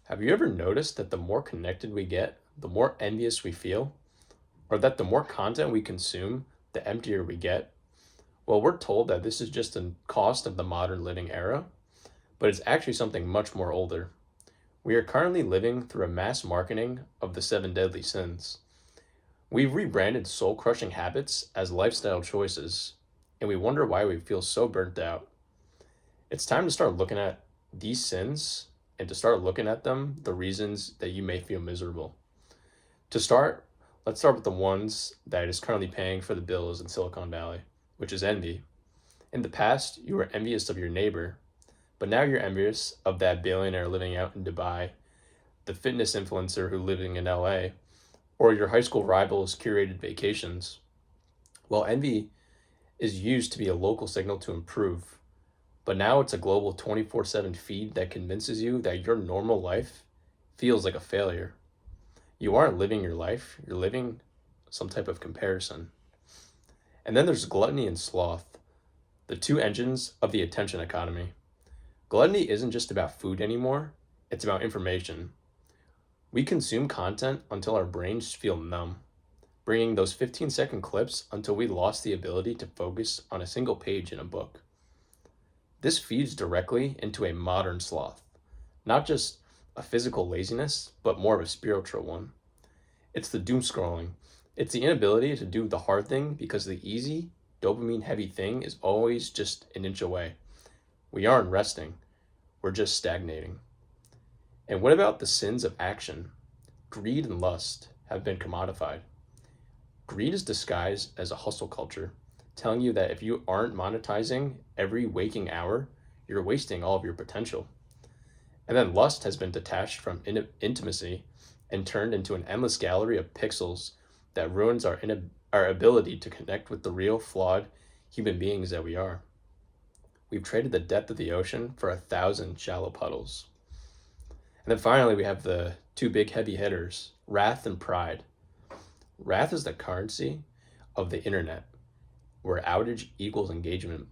Have you ever noticed that the more connected we get, the more envious we feel? Or that the more content we consume, the emptier we get? Well, we're told that this is just a cost of the modern living era, but it's actually something much more older. We are currently living through a mass marketing of the seven deadly sins. We've rebranded soul crushing habits as lifestyle choices, and we wonder why we feel so burnt out. It's time to start looking at these sins and to start looking at them, the reasons that you may feel miserable. To start, let's start with the ones that is currently paying for the bills in Silicon Valley, which is envy. In the past, you were envious of your neighbor, but now you're envious of that billionaire living out in Dubai, the fitness influencer who living in LA, or your high school rival's curated vacations. Well, envy is used to be a local signal to improve, but now it's a global 24/7 feed that convinces you that your normal life feels like a failure. You aren't living your life, you're living some type of comparison. And then there's gluttony and sloth, the two engines of the attention economy. Gluttony isn't just about food anymore, it's about information. We consume content until our brains feel numb, bringing those 15-second clips until we lost the ability to focus on a single page in a book. This feeds directly into a modern sloth, not just a physical laziness, but more of a spiritual one. It's the doom scrolling. It's the inability to do the hard thing because the easy, dopamine heavy thing is always just an inch away. We aren't resting, we're just stagnating. And what about the sins of action? Greed and lust have been commodified. Greed is disguised as a hustle culture, telling you that if you aren't monetizing every waking hour, you're wasting all of your potential. And then lust has been detached from intimacy and turned into an endless gallery of pixels that ruins our ability to connect with the real, flawed human beings that we are. We've traded the depth of the ocean for 1,000 shallow puddles. And then finally, we have the two big heavy hitters, wrath and pride. Wrath is the currency of the internet, where outage equals engagement.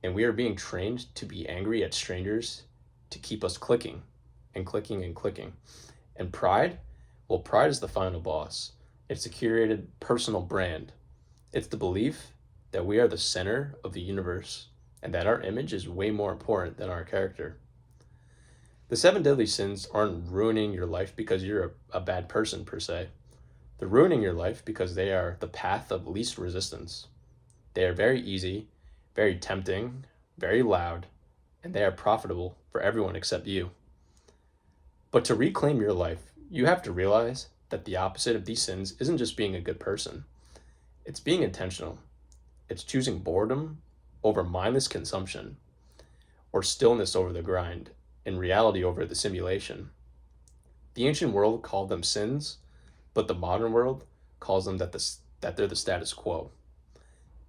And we are being trained to be angry at strangers to keep us clicking and clicking and clicking. And pride? Well, pride is the final boss. It's a curated personal brand. It's the belief that we are the center of the universe and that our image is way more important than our character. The seven deadly sins aren't ruining your life because you're a bad person per se. They're ruining your life because they are the path of least resistance. They are very easy, very tempting, very loud, and they are profitable for everyone except you. But to reclaim your life, you have to realize that the opposite of these sins isn't just being a good person. It's being intentional. It's choosing boredom over mindless consumption, or stillness over the grind, and reality over the simulation. The ancient world called them sins, but the modern world calls them that they're the status quo.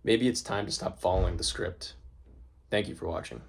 Maybe it's time to stop following the script. Thank you for watching.